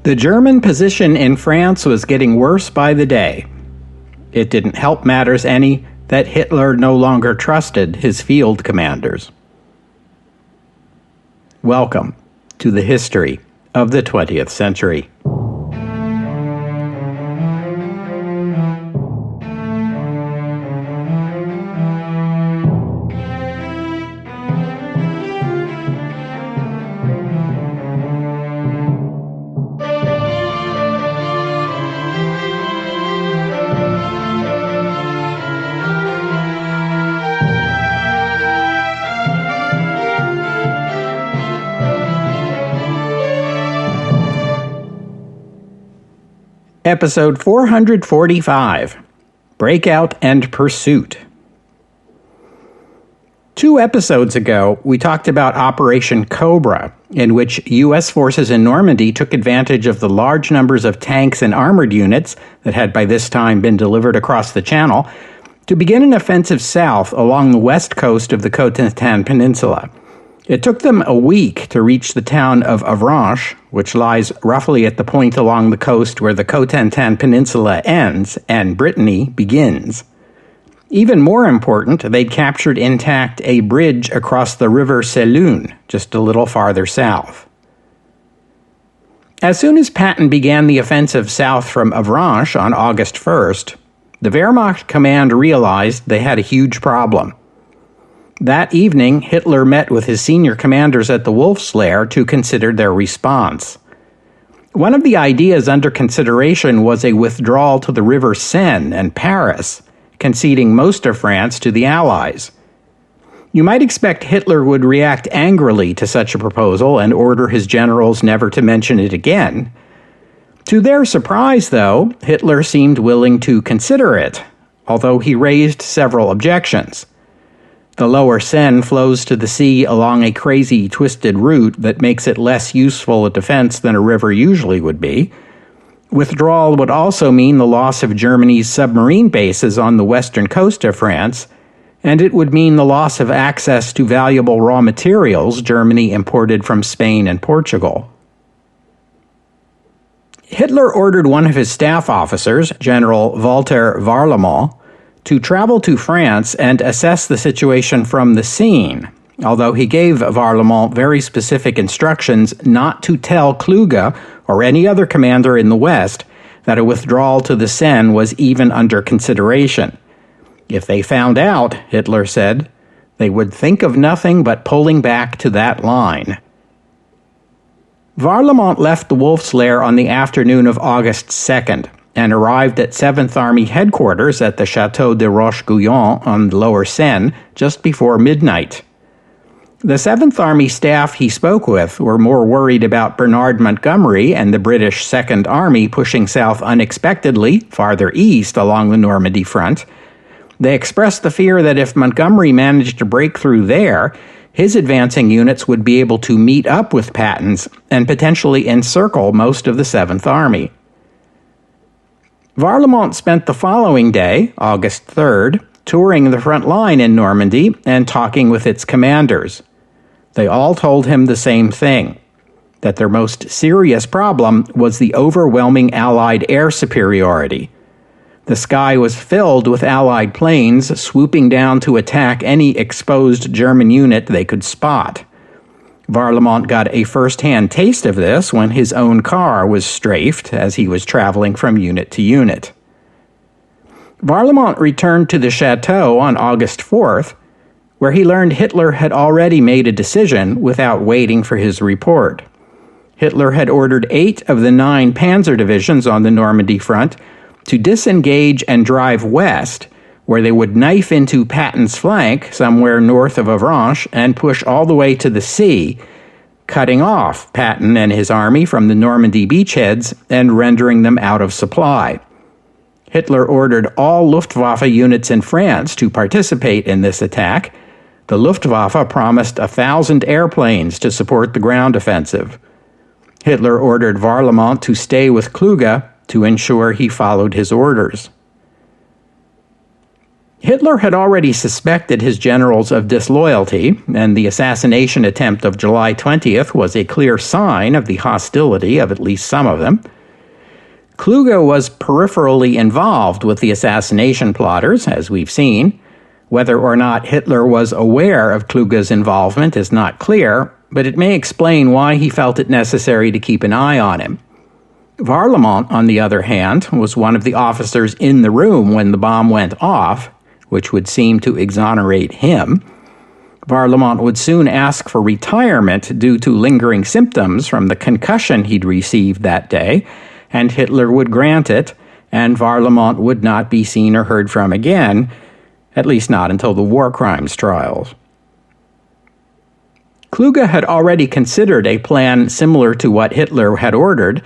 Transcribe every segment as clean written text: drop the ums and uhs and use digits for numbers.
The German position in France was getting worse by the day. It didn't help matters any that Hitler no longer trusted his field commanders. Welcome to the history of the 20th century. Episode 445, Breakout and Pursuit. 2 episodes ago, we talked about Operation Cobra, in which U.S. forces in Normandy took advantage of the large numbers of tanks and armored units that had by this time been delivered across the Channel to begin an offensive south along the west coast of the Cotentin Peninsula. It took them a week to reach the town of Avranches, which lies roughly at the point along the coast where the Cotentin Peninsula ends and Brittany begins. Even more important, they'd captured intact a bridge across the river Sélune, just a little farther south. As soon as Patton began the offensive south from Avranches on August 1st, the Wehrmacht command realized they had a huge problem. That evening, Hitler met with his senior commanders at the Wolf's Lair to consider their response. One of the ideas under consideration was a withdrawal to the River Seine and Paris, conceding most of France to the Allies. You might expect Hitler would react angrily to such a proposal and order his generals never to mention it again. To their surprise, though, Hitler seemed willing to consider it, although he raised several objections. The lower Seine flows to the sea along a crazy, twisted route that makes it less useful a defense than a river usually would be. Withdrawal would also mean the loss of Germany's submarine bases on the western coast of France, and it would mean the loss of access to valuable raw materials Germany imported from Spain and Portugal. Hitler ordered one of his staff officers, General Walter Warlimont, to travel to France and assess the situation from the scene, although he gave Warlimont very specific instructions not to tell Kluge or any other commander in the West that a withdrawal to the Seine was even under consideration. If they found out, Hitler said, they would think of nothing but pulling back to that line. Warlimont left the Wolf's Lair on the afternoon of August 2nd, and arrived at 7th Army headquarters at the Château de Roche-Guyon on the lower Seine just before midnight. The 7th Army staff he spoke with were more worried about Bernard Montgomery and the British 2nd Army pushing south unexpectedly, farther east along the Normandy front. They expressed the fear that if Montgomery managed to break through there, his advancing units would be able to meet up with Patton's and potentially encircle most of the 7th Army. Warlimont spent the following day, August 3rd, touring the front line in Normandy and talking with its commanders. They all told him the same thing, that their most serious problem was the overwhelming Allied air superiority. The sky was filled with Allied planes swooping down to attack any exposed German unit they could spot. Warlimont got a first-hand taste of this when his own car was strafed as he was traveling from unit to unit. Warlimont returned to the chateau on August 4th, where he learned Hitler had already made a decision without waiting for his report. Hitler had ordered 8 of the 9 panzer divisions on the Normandy front to disengage and drive west, where they would knife into Patton's flank somewhere north of Avranches and push all the way to the sea, cutting off Patton and his army from the Normandy beachheads and rendering them out of supply. Hitler ordered all Luftwaffe units in France to participate in this attack. The Luftwaffe promised 1,000 airplanes to support the ground offensive. Hitler ordered Warlimont to stay with Kluge to ensure he followed his orders. Hitler had already suspected his generals of disloyalty, and the assassination attempt of July 20th was a clear sign of the hostility of at least some of them. Kluge was peripherally involved with the assassination plotters, as we've seen. Whether or not Hitler was aware of Kluge's involvement is not clear, but it may explain why he felt it necessary to keep an eye on him. Varlamont, on the other hand, was one of the officers in the room when the bomb went off, which would seem to exonerate him. Varlamont would soon ask for retirement due to lingering symptoms from the concussion he'd received that day, and Hitler would grant it, and Varlamont would not be seen or heard from again, at least not until the war crimes trials. Kluge had already considered a plan similar to what Hitler had ordered,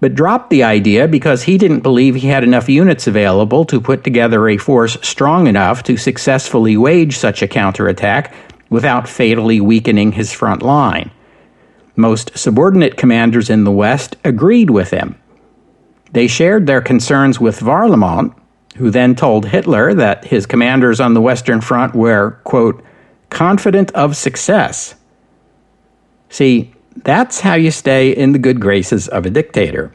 but dropped the idea because he didn't believe he had enough units available to put together a force strong enough to successfully wage such a counterattack without fatally weakening his front line. Most subordinate commanders in the West agreed with him. They shared their concerns with Varlamont, who then told Hitler that his commanders on the Western Front were, quote, confident of success. See, that's how you stay in the good graces of a dictator.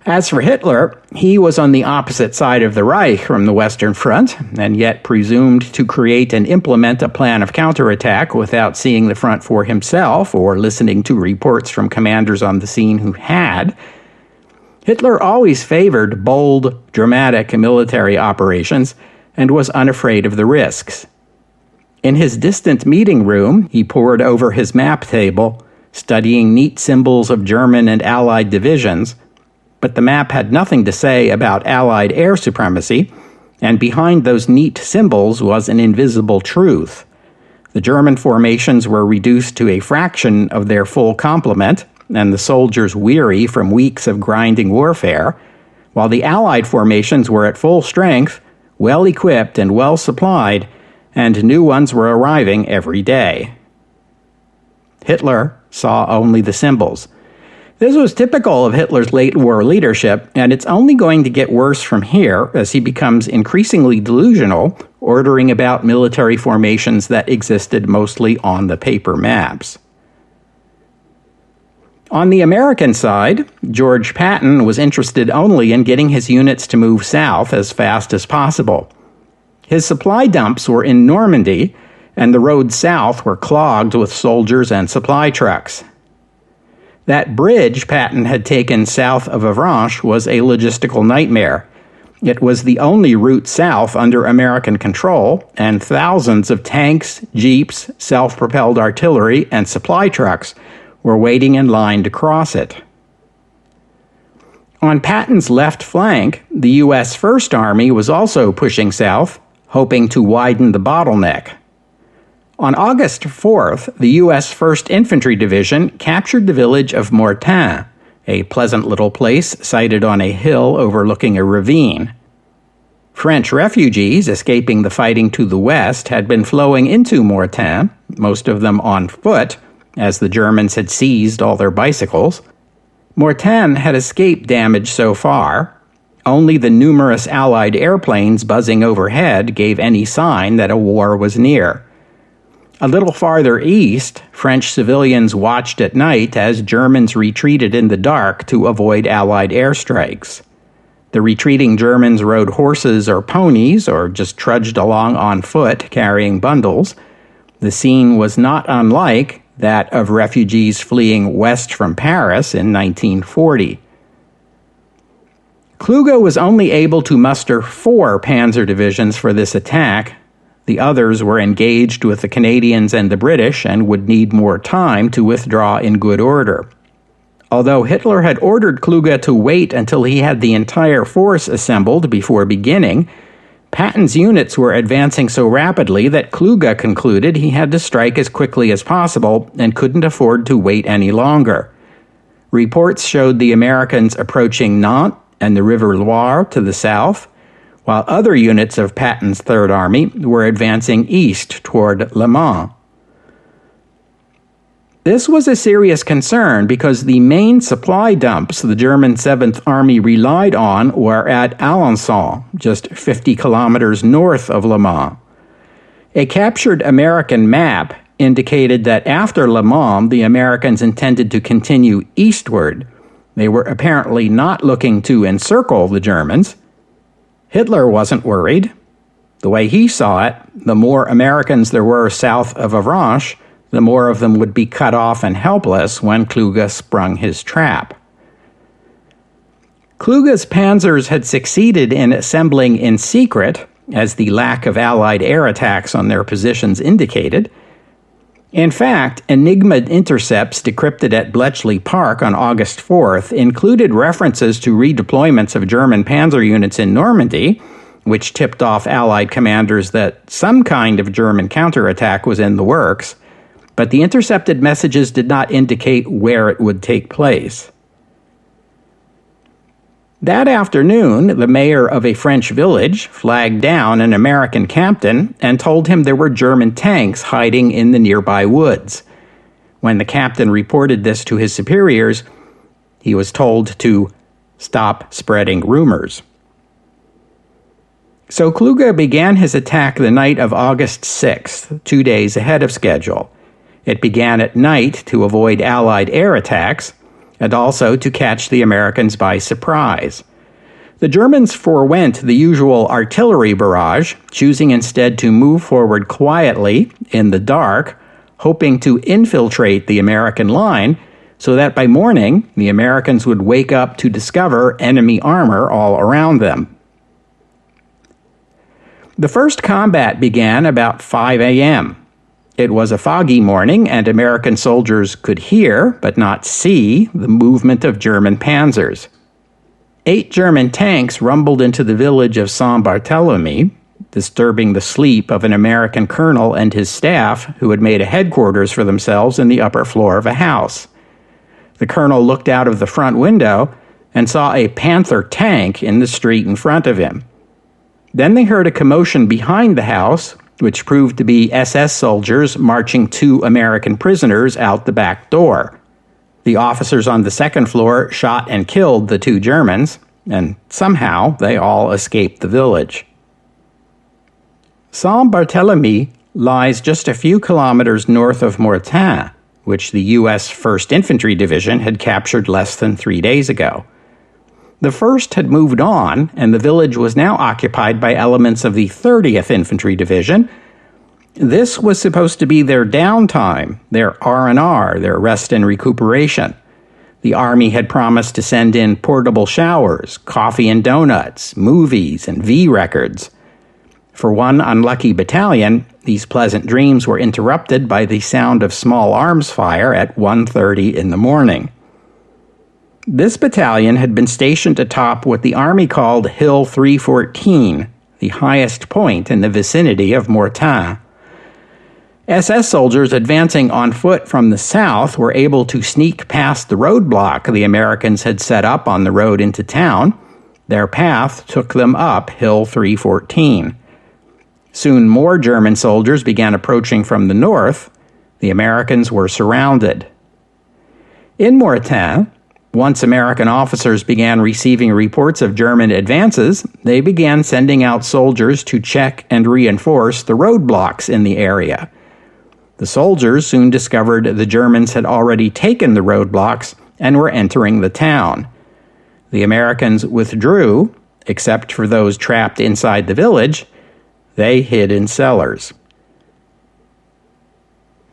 As for Hitler, he was on the opposite side of the Reich from the Western Front, and yet presumed to create and implement a plan of counterattack without seeing the front for himself or listening to reports from commanders on the scene who had. Hitler always favored bold, dramatic military operations and was unafraid of the risks. In his distant meeting room, he pored over his map table, studying neat symbols of German and Allied divisions, but the map had nothing to say about Allied air supremacy, and behind those neat symbols was an invisible truth. The German formations were reduced to a fraction of their full complement, and the soldiers weary from weeks of grinding warfare, while the Allied formations were at full strength, well equipped and well supplied, and new ones were arriving every day. Hitler saw only the symbols. This was typical of Hitler's late war leadership, and it's only going to get worse from here as he becomes increasingly delusional, ordering about military formations that existed mostly on the paper maps. On the American side, George Patton was interested only in getting his units to move south as fast as possible. His supply dumps were in Normandy, and the roads south were clogged with soldiers and supply trucks. That bridge Patton had taken south of Avranches was a logistical nightmare. It was the only route south under American control, and thousands of tanks, jeeps, self-propelled artillery, and supply trucks were waiting in line to cross it. On Patton's left flank, the U.S. First Army was also pushing south, hoping to widen the bottleneck. On August 4th, the U.S. 1st Infantry Division captured the village of Mortain, a pleasant little place sited on a hill overlooking a ravine. French refugees escaping the fighting to the west had been flowing into Mortain, most of them on foot, as the Germans had seized all their bicycles. Mortain had escaped damage so far. Only the numerous Allied airplanes buzzing overhead gave any sign that a war was near. A little farther east, French civilians watched at night as Germans retreated in the dark to avoid Allied airstrikes. The retreating Germans rode horses or ponies, or just trudged along on foot carrying bundles. The scene was not unlike that of refugees fleeing west from Paris in 1940. Kluge was only able to muster 4 panzer divisions for this attack. The others were engaged with the Canadians and the British and would need more time to withdraw in good order. Although Hitler had ordered Kluge to wait until he had the entire force assembled before beginning, Patton's units were advancing so rapidly that Kluge concluded he had to strike as quickly as possible and couldn't afford to wait any longer. Reports showed the Americans approaching Nantes and the River Loire to the south, while other units of Patton's Third Army were advancing east toward Le Mans. This was a serious concern because the main supply dumps the German 7th Army relied on were at Alençon, just 50 kilometers north of Le Mans. A captured American map indicated that after Le Mans, the Americans intended to continue eastward. They were apparently not looking to encircle the Germans. Hitler wasn't worried. The way he saw it, the more Americans there were south of Avranches, the more of them would be cut off and helpless when Kluge sprung his trap. Kluge's panzers had succeeded in assembling in secret, as the lack of Allied air attacks on their positions indicated. In fact, Enigma intercepts decrypted at Bletchley Park on August 4th included references to redeployments of German panzer units in Normandy, which tipped off Allied commanders that some kind of German counterattack was in the works, but the intercepted messages did not indicate where it would take place. That afternoon, the mayor of a French village flagged down an American captain and told him there were German tanks hiding in the nearby woods. When the captain reported this to his superiors, he was told to stop spreading rumors. So Kluge began his attack the night of August 6th, 2 days ahead of schedule. It began at night to avoid Allied air attacks, and also to catch the Americans by surprise. The Germans forewent the usual artillery barrage, choosing instead to move forward quietly in the dark, hoping to infiltrate the American line so that by morning the Americans would wake up to discover enemy armor all around them. The first combat began about 5 a.m. It was a foggy morning, and American soldiers could hear, but not see, the movement of German panzers. 8 German tanks rumbled into the village of Saint-Barthélemy, disturbing the sleep of an American colonel and his staff who had made a headquarters for themselves in the upper floor of a house. The colonel looked out of the front window and saw a Panther tank in the street in front of him. Then they heard a commotion behind the house, which proved to be SS soldiers marching 2 American prisoners out the back door. The officers on the second floor shot and killed the 2 Germans, and somehow they all escaped the village. Saint-Barthélemy lies just a few kilometers north of Mortain, which the U.S. 1st Infantry Division had captured less than 3 days ago. The 1st had moved on, and the village was now occupied by elements of the 30th Infantry Division. This was supposed to be their downtime, their R&R, their rest and recuperation. The Army had promised to send in portable showers, coffee and donuts, movies, and V-records. For one unlucky battalion, these pleasant dreams were interrupted by the sound of small arms fire at 1:30 in the morning. This battalion had been stationed atop what the Army called Hill 314, the highest point in the vicinity of Mortain. SS soldiers advancing on foot from the south were able to sneak past the roadblock the Americans had set up on the road into town. Their path took them up Hill 314. Soon more German soldiers began approaching from the north. The Americans were surrounded. In Mortain, once American officers began receiving reports of German advances, they began sending out soldiers to check and reinforce the roadblocks in the area. The soldiers soon discovered the Germans had already taken the roadblocks and were entering the town. The Americans withdrew, except for those trapped inside the village. They hid in cellars.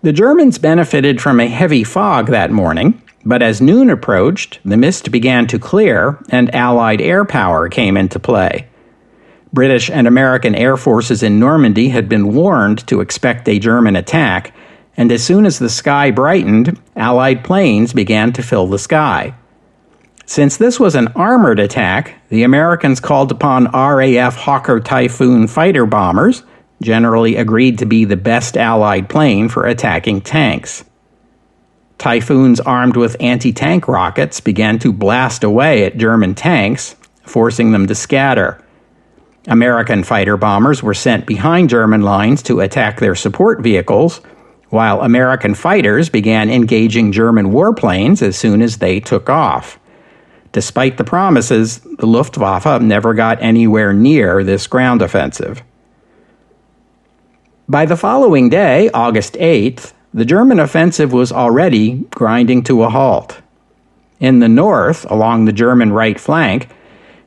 The Germans benefited from a heavy fog that morning, but as noon approached, the mist began to clear and Allied air power came into play. British and American air forces in Normandy had been warned to expect a German attack, and as soon as the sky brightened, Allied planes began to fill the sky. Since this was an armored attack, the Americans called upon RAF Hawker Typhoon fighter bombers, generally agreed to be the best Allied plane for attacking tanks. Typhoons armed with anti-tank rockets began to blast away at German tanks, forcing them to scatter. American fighter bombers were sent behind German lines to attack their support vehicles, while American fighters began engaging German warplanes as soon as they took off. Despite the promises, the Luftwaffe never got anywhere near this ground offensive. By the following day, August 8th, the German offensive was already grinding to a halt. In the north, along the German right flank,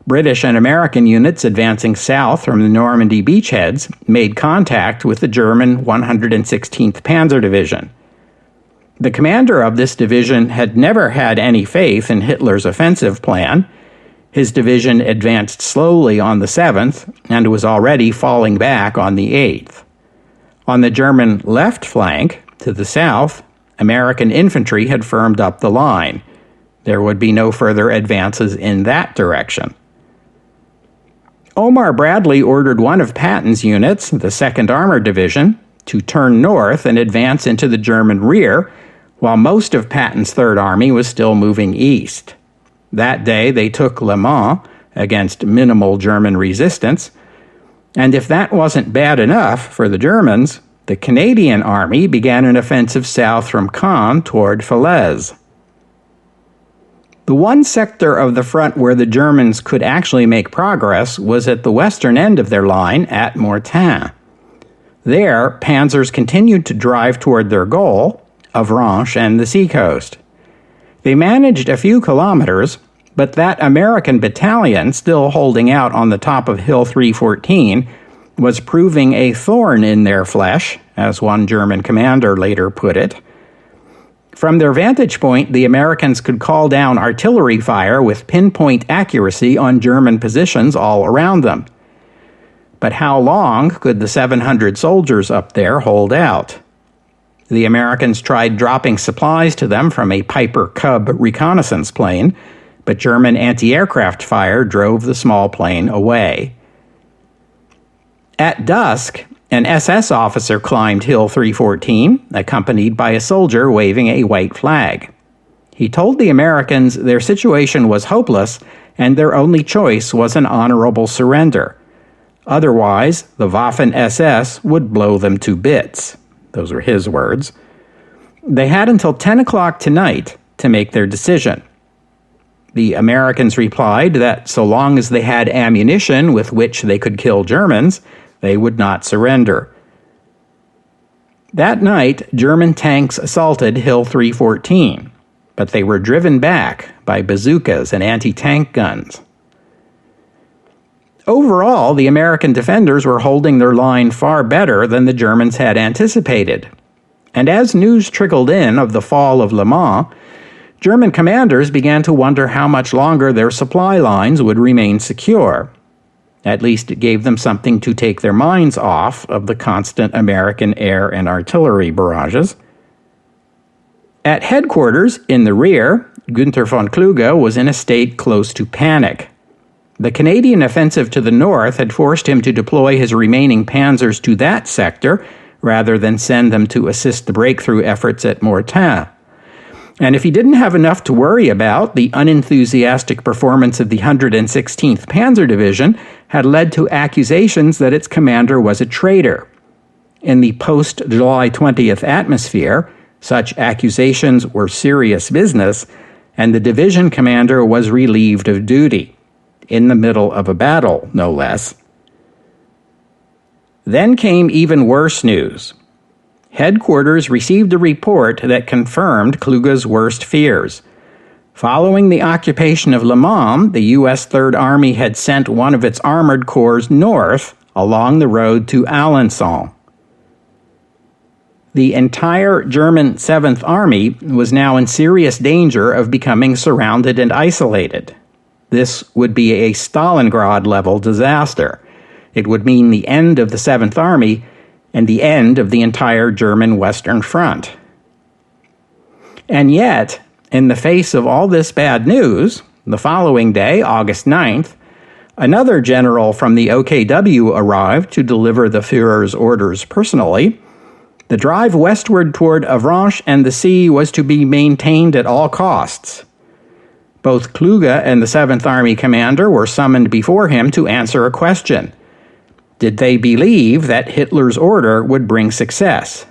British and American units advancing south from the Normandy beachheads made contact with the German 116th Panzer Division. The commander of this division had never had any faith in Hitler's offensive plan. His division advanced slowly on the 7th and was already falling back on the 8th. On the German left flank, to the south, American infantry had firmed up the line. There would be no further advances in that direction. Omar Bradley ordered one of Patton's units, the 2nd Armored Division, to turn north and advance into the German rear, while most of Patton's 3rd Army was still moving east. That day they took Le Mans against minimal German resistance, and if that wasn't bad enough for the Germans, the Canadian Army began an offensive south from Caen toward Falaise. The one sector of the front where the Germans could actually make progress was at the western end of their line at Mortain. There, panzers continued to drive toward their goal, Avranches and the seacoast. They managed a few kilometers, but that American battalion still holding out on the top of Hill 314 was proving a thorn in their flesh, as one German commander later put it. From their vantage point, the Americans could call down artillery fire with pinpoint accuracy on German positions all around them. But how long could the 700 soldiers up there hold out? The Americans tried dropping supplies to them from a Piper Cub reconnaissance plane, but German anti-aircraft fire drove the small plane away. At dusk, an SS officer climbed Hill 314, accompanied by a soldier waving a white flag. He told the Americans their situation was hopeless and their only choice was an honorable surrender. Otherwise, the Waffen-SS would blow them to bits. Those were his words. They had until 10 o'clock tonight to make their decision. The Americans replied that so long as they had ammunition with which they could kill Germans, they would not surrender. That night, German tanks assaulted Hill 314, but they were driven back by bazookas and anti-tank guns. Overall, the American defenders were holding their line far better than the Germans had anticipated. And as news trickled in of the fall of Le Mans, German commanders began to wonder how much longer their supply lines would remain secure. At least it gave them something to take their minds off of the constant American air and artillery barrages. At headquarters, in the rear, Günther von Kluge was in a state close to panic. The Canadian offensive to the north had forced him to deploy his remaining panzers to that sector rather than send them to assist the breakthrough efforts at Mortain. And if he didn't have enough to worry about, the unenthusiastic performance of the 116th Panzer Division had led to accusations that its commander was a traitor. In the post-July 20th atmosphere, such accusations were serious business, and the division commander was relieved of duty, in the middle of a battle, no less. Then came even worse news. Headquarters received a report that confirmed Kluge's worst fears. Following the occupation of Le Mans, the U.S. Third Army had sent one of its armored corps north along the road to Alençon. The entire German 7th Army was now in serious danger of becoming surrounded and isolated. This would be a Stalingrad-level disaster. It would mean the end of the 7th Army and the end of the entire German Western Front. And yet, in the face of all this bad news, the following day, August 9th, another general from the OKW arrived to deliver the Führer's orders personally. The drive westward toward Avranches and the sea was to be maintained at all costs. Both Kluge and the 7th Army commander were summoned before him to answer a question. Did they believe that Hitler's order would bring success?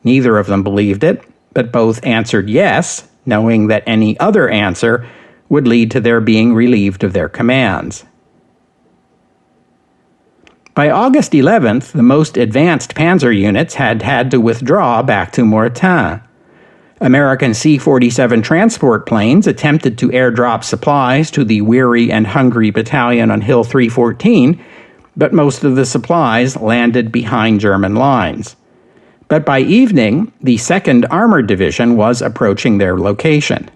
Neither of them believed it, but both answered yes, knowing that any other answer would lead to their being relieved of their commands. By August 11th, the most advanced panzer units had to withdraw back to Mortain. American C-47 transport planes attempted to airdrop supplies to the weary and hungry battalion on Hill 314, but most of the supplies landed behind German lines. But by evening, the 2nd Armored Division was approaching their location.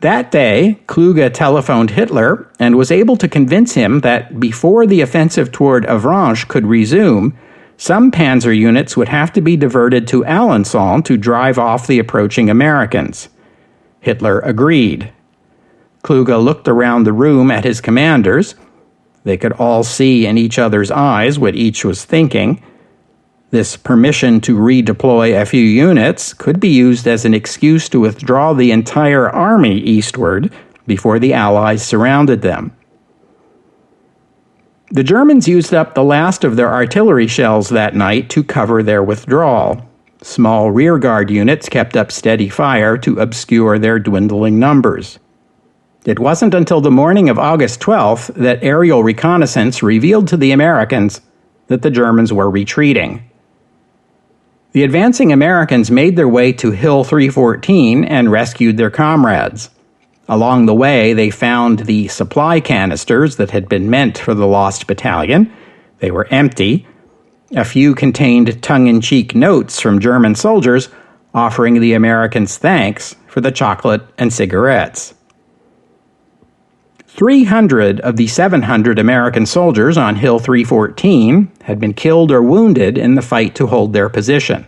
That day, Kluge telephoned Hitler and was able to convince him that before the offensive toward Avranches could resume, some panzer units would have to be diverted to Alençon to drive off the approaching Americans. Hitler agreed. Kluge looked around the room at his commanders. They could all see in each other's eyes what each was thinking. This permission to redeploy a few units could be used as an excuse to withdraw the entire army eastward before the Allies surrounded them. The Germans used up the last of their artillery shells that night to cover their withdrawal. Small rearguard units kept up steady fire to obscure their dwindling numbers. It wasn't until the morning of August 12th that aerial reconnaissance revealed to the Americans that the Germans were retreating. The advancing Americans made their way to Hill 314 and rescued their comrades. Along the way, they found the supply canisters that had been meant for the lost battalion. They were empty. A few contained tongue-in-cheek notes from German soldiers offering the Americans thanks for the chocolate and cigarettes. 300 of the 700 American soldiers on Hill 314 had been killed or wounded in the fight to hold their position.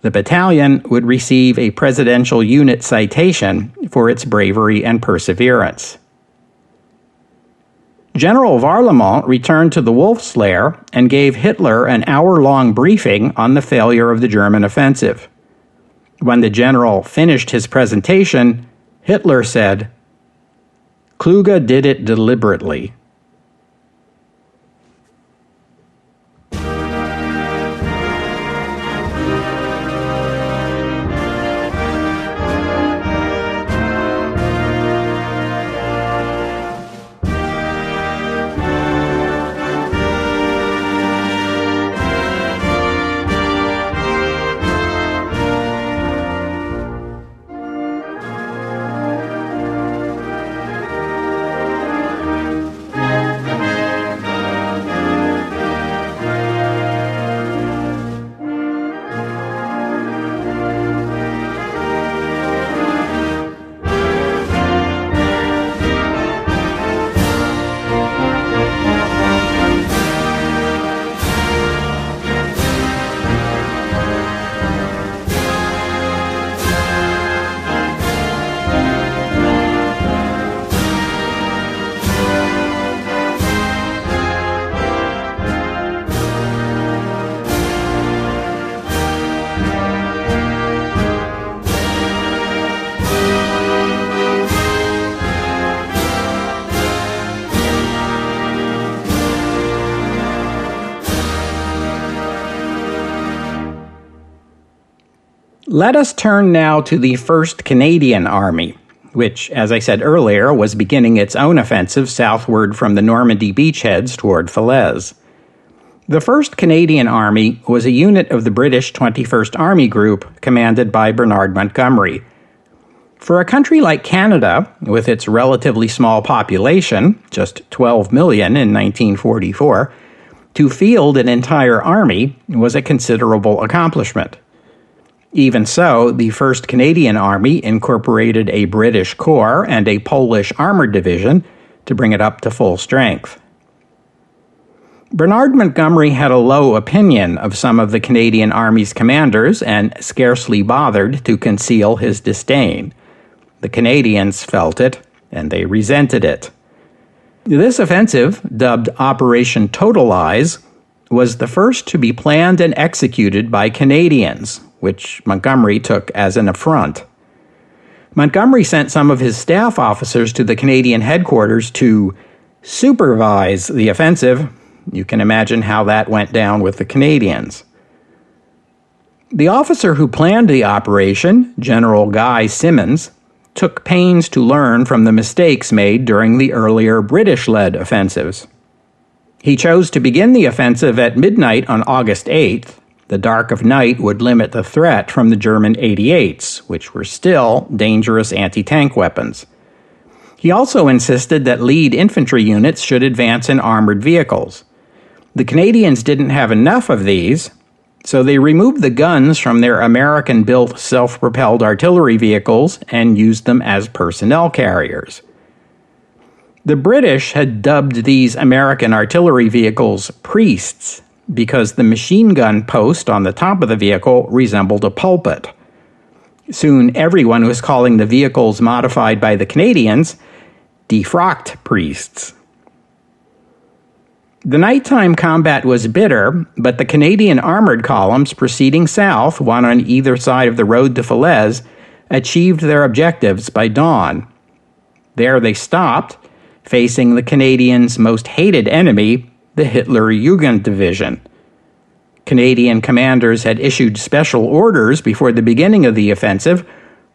The battalion would receive a Presidential Unit Citation for its bravery and perseverance. General Varlamont returned to the Wolf's Lair and gave Hitler an hour-long briefing on the failure of the German offensive. When the general finished his presentation, Hitler said, "Kluge did it deliberately." Let us turn now to the 1st Canadian Army, which, as I said earlier, was beginning its own offensive southward from the Normandy beachheads toward Falaise. The 1st Canadian Army was a unit of the British 21st Army Group commanded by Bernard Montgomery. For a country like Canada, with its relatively small population, just 12 million in 1944, to field an entire army was a considerable accomplishment. Even so, the 1st Canadian Army incorporated a British Corps and a Polish Armored Division to bring it up to full strength. Bernard Montgomery had a low opinion of some of the Canadian Army's commanders and scarcely bothered to conceal his disdain. The Canadians felt it, and they resented it. This offensive, dubbed Operation Totalize, was the first to be planned and executed by Canadians, which Montgomery took as an affront. Montgomery sent some of his staff officers to the Canadian headquarters to supervise the offensive. You can imagine how that went down with the Canadians. The officer who planned the operation, General Guy Simonds, took pains to learn from the mistakes made during the earlier British-led offensives. He chose to begin the offensive at midnight on August 8th. The dark of night would limit the threat from the German 88s, which were still dangerous anti-tank weapons. He also insisted that lead infantry units should advance in armored vehicles. The Canadians didn't have enough of these, so they removed the guns from their American-built self-propelled artillery vehicles and used them as personnel carriers. The British had dubbed these American artillery vehicles priests because the machine gun post on the top of the vehicle resembled a pulpit. Soon everyone was calling the vehicles modified by the Canadians defrocked priests. The nighttime combat was bitter, but the Canadian armored columns proceeding south, one on either side of the road to Falaise, achieved their objectives by dawn. There they stopped, facing the Canadians' most hated enemy, the Hitler Jugend Division. Canadian commanders had issued special orders before the beginning of the offensive,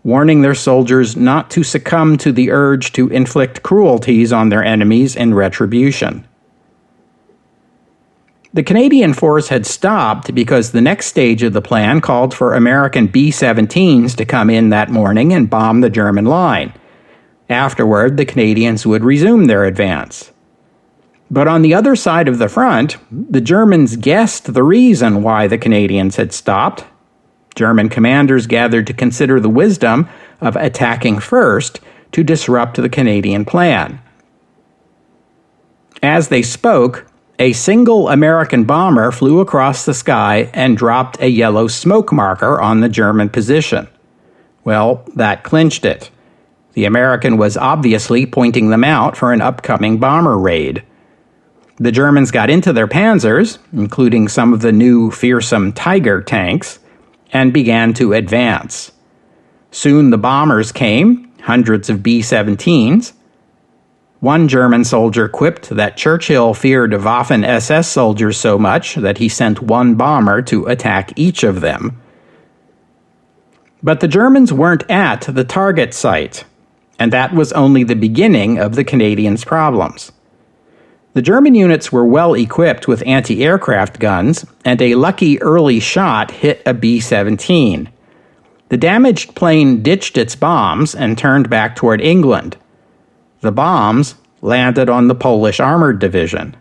warning their soldiers not to succumb to the urge to inflict cruelties on their enemies in retribution. The Canadian force had stopped because the next stage of the plan called for American B-17s to come in that morning and bomb the German line. Afterward, the Canadians would resume their advance. But on the other side of the front, the Germans guessed the reason why the Canadians had stopped. German commanders gathered to consider the wisdom of attacking first to disrupt the Canadian plan. As they spoke, a single American bomber flew across the sky and dropped a yellow smoke marker on the German position. Well, that clinched it. The American was obviously pointing them out for an upcoming bomber raid. The Germans got into their panzers, including some of the new fearsome Tiger tanks, and began to advance. Soon the bombers came, hundreds of B-17s. One German soldier quipped that Churchill feared Waffen-SS soldiers so much that he sent one bomber to attack each of them. But the Germans weren't at the target site, and that was only the beginning of the Canadians' problems. The German units were well equipped with anti-aircraft guns, and a lucky early shot hit a B-17. The damaged plane ditched its bombs and turned back toward England. The bombs landed on the Polish armored division.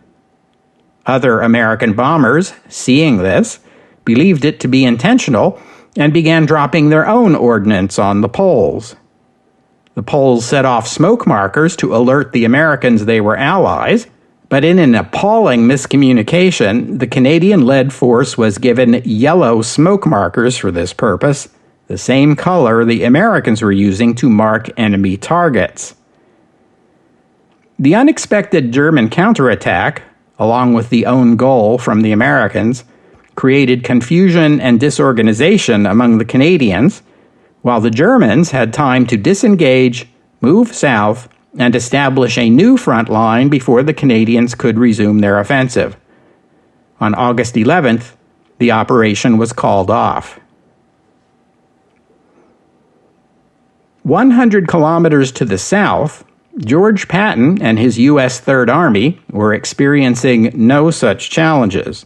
Other American bombers, seeing this, believed it to be intentional and began dropping their own ordnance on the Poles. The Poles set off smoke markers to alert the Americans they were allies, but in an appalling miscommunication, the Canadian-led force was given yellow smoke markers for this purpose, the same color the Americans were using to mark enemy targets. The unexpected German counterattack, along with the own goal from the Americans, created confusion and disorganization among the Canadians, while the Germans had time to disengage, move south, and establish a new front line before the Canadians could resume their offensive. On August 11th, the operation was called off. 100 kilometers to the south, George Patton and his U.S. Third Army were experiencing no such challenges.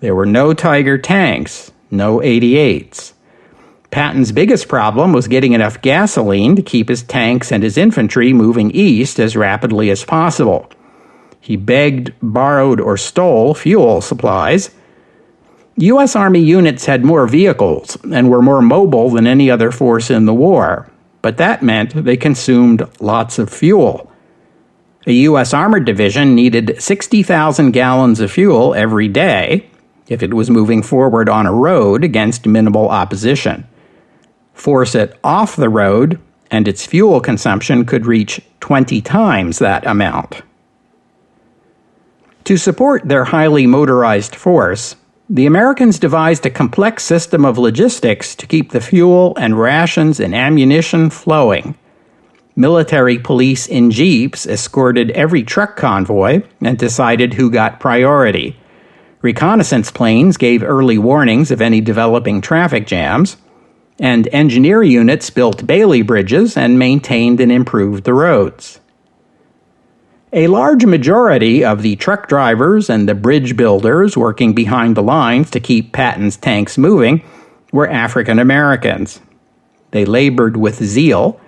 There were no Tiger tanks, no 88s. Patton's biggest problem was getting enough gasoline to keep his tanks and his infantry moving east as rapidly as possible. He begged, borrowed, or stole fuel supplies. U.S. Army units had more vehicles and were more mobile than any other force in the war, but that meant they consumed lots of fuel. A U.S. Armored Division needed 60,000 gallons of fuel every day if it was moving forward on a road against minimal opposition. Force it off the road, and its fuel consumption could reach 20 times that amount. To support their highly motorized force, the Americans devised a complex system of logistics to keep the fuel and rations and ammunition flowing. Military police in jeeps escorted every truck convoy and decided who got priority. Reconnaissance planes gave early warnings of any developing traffic jams, and engineer units built Bailey bridges and maintained and improved the roads. A large majority of the truck drivers and the bridge builders working behind the lines to keep Patton's tanks moving were African Americans. They labored with zeal.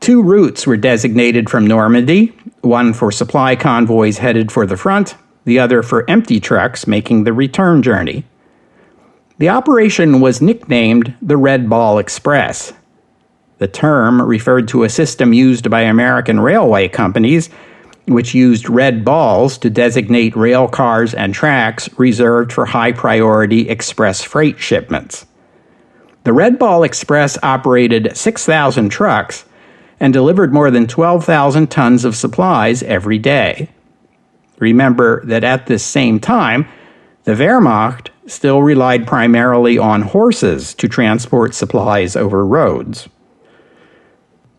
2 routes were designated from Normandy, one for supply convoys headed for the front, the other for empty trucks making the return journey. The operation was nicknamed the Red Ball Express. The term referred to a system used by American railway companies which used red balls to designate rail cars and tracks reserved for high-priority express freight shipments. The Red Ball Express operated 6,000 trucks and delivered more than 12,000 tons of supplies every day. Remember that at this same time, the Wehrmacht still relied primarily on horses to transport supplies over roads.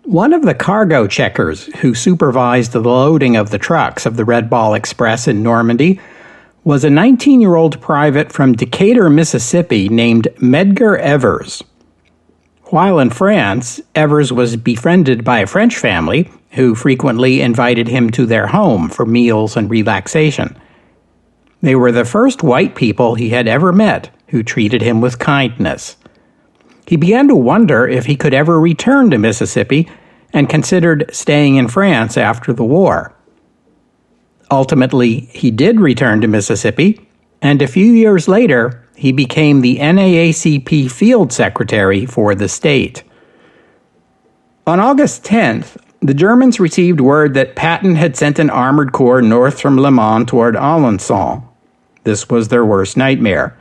One of the cargo checkers who supervised the loading of the trucks of the Red Ball Express in Normandy was a 19-year-old private from Decatur, Mississippi named Medgar Evers. While in France, Evers was befriended by a French family who frequently invited him to their home for meals and relaxation. They were the first white people he had ever met who treated him with kindness. He began to wonder if he could ever return to Mississippi and considered staying in France after the war. Ultimately, he did return to Mississippi, and a few years later, he became the NAACP field secretary for the state. On August 10th, the Germans received word that Patton had sent an armored corps north from Le Mans toward Alençon. This was their worst nightmare.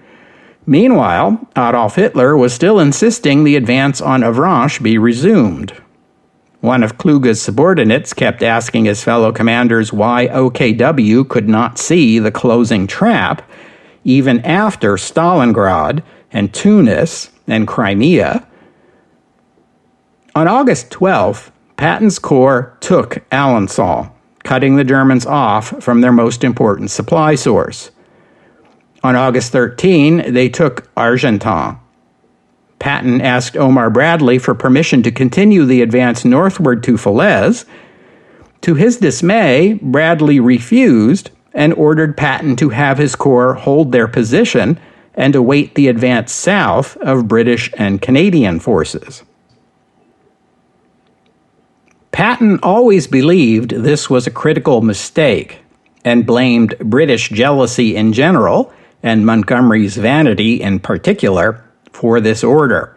Meanwhile, Adolf Hitler was still insisting the advance on Avranches be resumed. One of Kluge's subordinates kept asking his fellow commanders why OKW could not see the closing trap, even after Stalingrad and Tunis and Crimea. On August 12th, Patton's corps took Alençon, cutting the Germans off from their most important supply source. On August 13, they took Argentan. Patton asked Omar Bradley for permission to continue the advance northward to Falaise. To his dismay, Bradley refused and ordered Patton to have his corps hold their position and await the advance south of British and Canadian forces. Patton always believed this was a critical mistake and blamed British jealousy in general and Montgomery's vanity in particular for this order.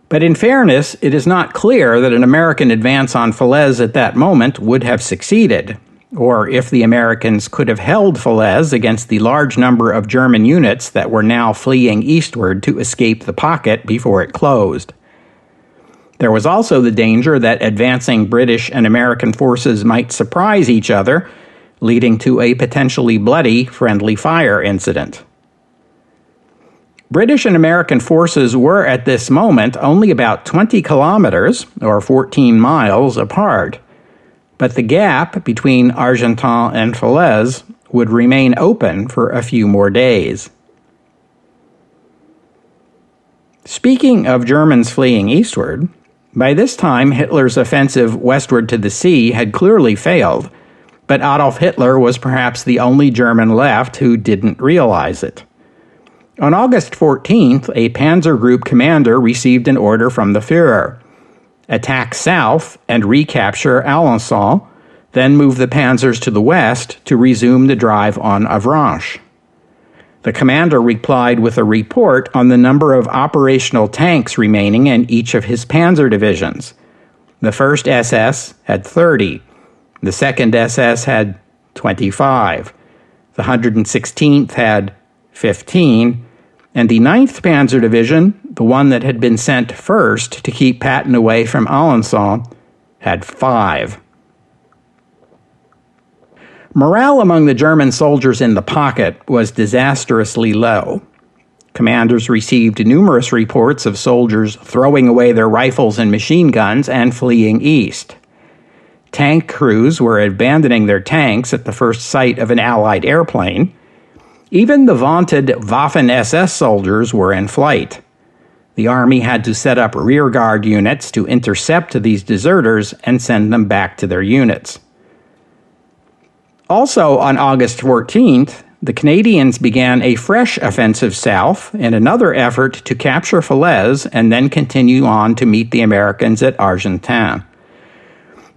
But in fairness, it is not clear that an American advance on Falaise at that moment would have succeeded, or if the Americans could have held Falaise against the large number of German units that were now fleeing eastward to escape the pocket before it closed. There was also the danger that advancing British and American forces might surprise each other, leading to a potentially bloody friendly fire incident. British and American forces were at this moment only about 20 kilometers, or 14 miles, apart, but the gap between Argentan and Falaise would remain open for a few more days. Speaking of Germans fleeing eastward, by this time Hitler's offensive westward to the sea had clearly failed, but Adolf Hitler was perhaps the only German left who didn't realize it. On August 14th, a Panzer Group commander received an order from the Führer: attack south and recapture Alençon, then move the panzers to the west to resume the drive on Avranches. The commander replied with a report on the number of operational tanks remaining in each of his panzer divisions. The 1st SS had 30, the 2nd SS had 25, the 116th had 15, and the 9th Panzer Division, the one that had been sent first to keep Patton away from Alençon, had 5. Morale among the German soldiers in the pocket was disastrously low. Commanders received numerous reports of soldiers throwing away their rifles and machine guns and fleeing east. Tank crews were abandoning their tanks at the first sight of an Allied airplane. Even the vaunted Waffen-SS soldiers were in flight. The Army had to set up rearguard units to intercept these deserters and send them back to their units. Also on August 14th, the Canadians began a fresh offensive south in another effort to capture Falaise and then continue on to meet the Americans at Argentan.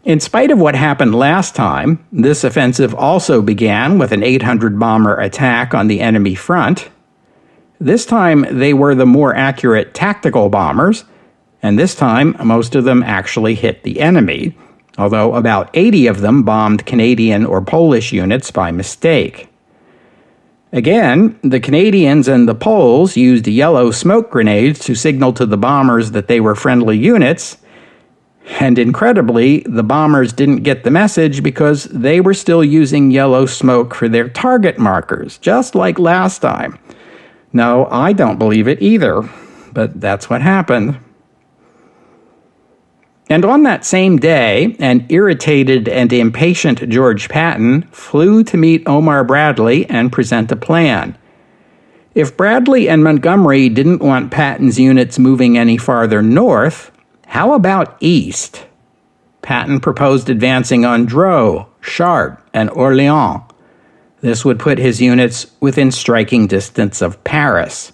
In spite of what happened last time, this offensive also began with an 800-bomber attack on the enemy front. This time they were the more accurate tactical bombers, and this time most of them actually hit the enemy, although about 80 of them bombed Canadian or Polish units by mistake. Again, the Canadians and the Poles used yellow smoke grenades to signal to the bombers that they were friendly units, and incredibly, the bombers didn't get the message because they were still using yellow smoke for their target markers, just like last time. No, I don't believe it either, but that's what happened. And on that same day, an irritated and impatient George Patton flew to meet Omar Bradley and present a plan. If Bradley and Montgomery didn't want Patton's units moving any farther north, how about east? Patton proposed advancing on Dreux, Chartres, and Orléans. This would put his units within striking distance of Paris.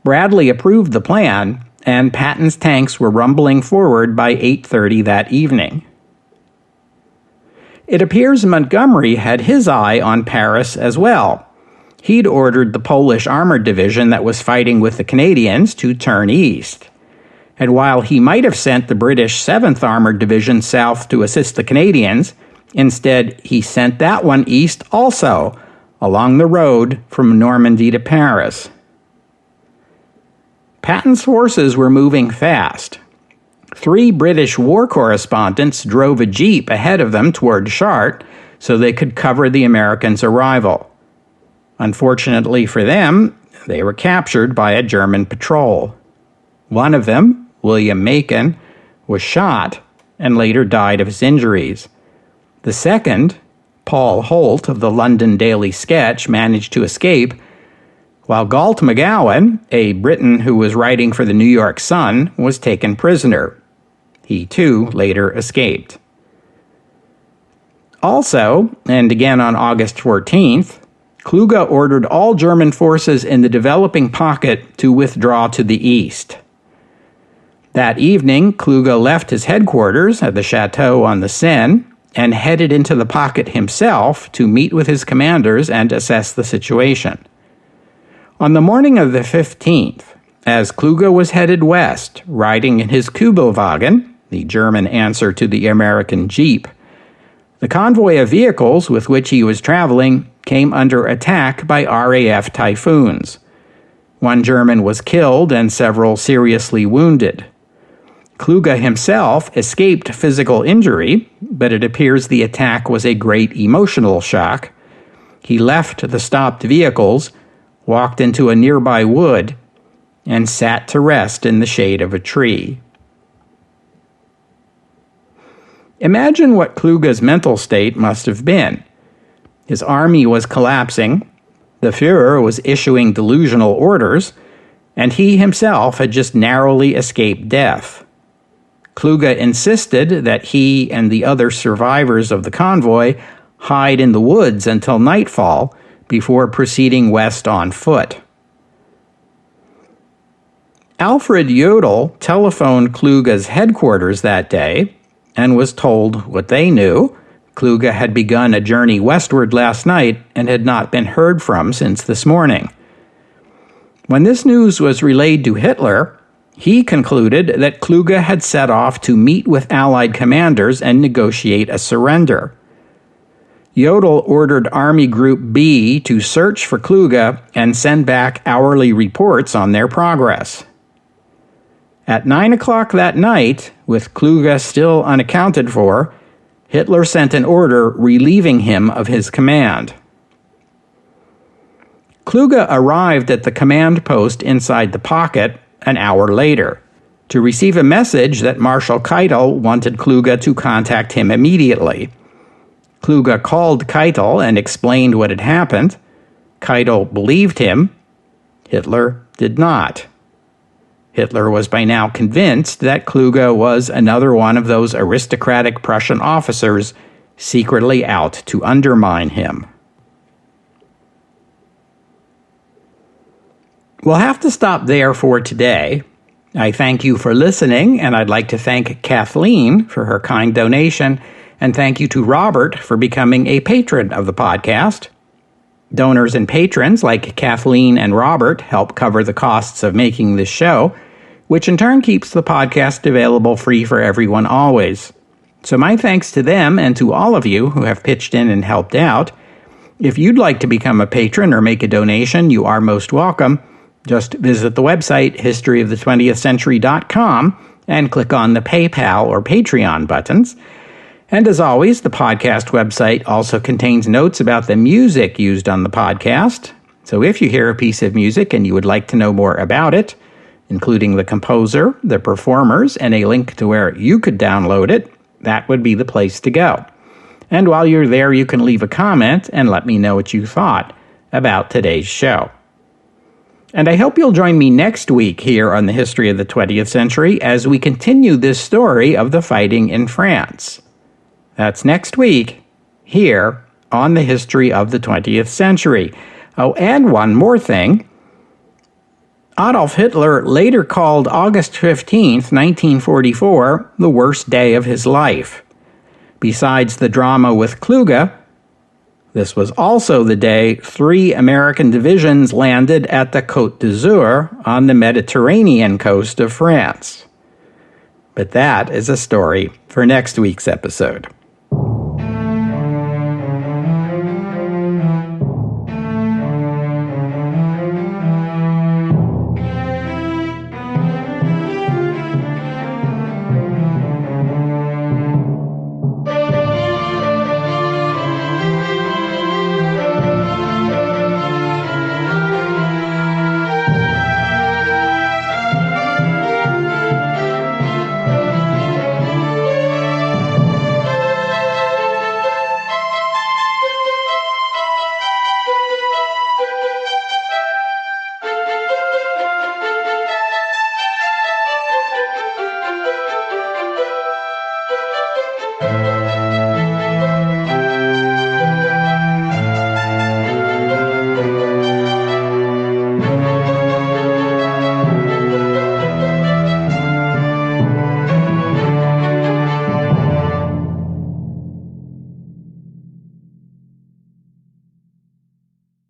Bradley approved the plan, and Patton's tanks were rumbling forward by 8:30 that evening. It appears Montgomery had his eye on Paris as well. He'd ordered the Polish armored division that was fighting with the Canadians to turn east. And while he might have sent the British 7th Armored Division south to assist the Canadians, instead he sent that one east also, along the road from Normandy to Paris. Patton's forces were moving fast. 3 British war correspondents drove a jeep ahead of them toward Chartres so they could cover the Americans' arrival. Unfortunately for them, they were captured by a German patrol. One of them, William Macon, was shot and later died of his injuries. The second, Paul Holt of the London Daily Sketch, managed to escape, while Galt McGowan, a Briton who was writing for the New York Sun, was taken prisoner. He, too, later escaped. Also, and again on August 14th, Kluge ordered all German forces in the developing pocket to withdraw to the east. That evening, Kluge left his headquarters at the chateau on the Seine and headed into the pocket himself to meet with his commanders and assess the situation. On the morning of the 15th, as Kluge was headed west, riding in his Kübelwagen, the German answer to the American Jeep, the convoy of vehicles with which he was traveling came under attack by RAF Typhoons. One German was killed and several seriously wounded. Kluge himself escaped physical injury, but it appears the attack was a great emotional shock. He left the stopped vehicles, walked into a nearby wood, and sat to rest in the shade of a tree. Imagine what Kluge's mental state must have been. His army was collapsing, the Führer was issuing delusional orders, and he himself had just narrowly escaped death. Kluge insisted that he and the other survivors of the convoy hide in the woods until nightfall before proceeding west on foot. Alfred Jodl telephoned Kluge's headquarters that day and was told what they knew. Kluge had begun a journey westward last night and had not been heard from since this morning. When this news was relayed to Hitler, he concluded that Kluge had set off to meet with Allied commanders and negotiate a surrender. Jodl ordered Army Group B to search for Kluge and send back hourly reports on their progress. At 9 o'clock that night, with Kluge still unaccounted for, Hitler sent an order relieving him of his command. Kluge arrived at the command post inside the pocket an hour later to receive a message that Marshal Keitel wanted Kluge to contact him immediately. Kluge called Keitel and explained what had happened. Keitel believed him. Hitler did not. Hitler was by now convinced that Kluge was another one of those aristocratic Prussian officers secretly out to undermine him. We'll have to stop there for today. I thank you for listening, and I'd like to thank Kathleen for her kind donation, and thank you to Robert for becoming a patron of the podcast. Donors and patrons like Kathleen and Robert help cover the costs of making this show, which in turn keeps the podcast available free for everyone always. So my thanks to them and to all of you who have pitched in and helped out. If you'd like to become a patron or make a donation, you are most welcome. Just visit the website historyofthe20thcentury.com and click on the PayPal or Patreon buttons. And as always, the podcast website also contains notes about the music used on the podcast. So if you hear a piece of music and you would like to know more about it, including the composer, the performers, and a link to where you could download it, that would be the place to go. And while you're there, you can leave a comment and let me know what you thought about today's show. And I hope you'll join me next week here on the History of the 20th Century as we continue this story of the fighting in France. That's next week, here on the History of the 20th Century. Oh, and one more thing. Adolf Hitler later called August 15th, 1944, the worst day of his life. Besides the drama with Kluge, this was also the day 3 American divisions landed at the Côte d'Azur on the Mediterranean coast of France. But that is a story for next week's episode.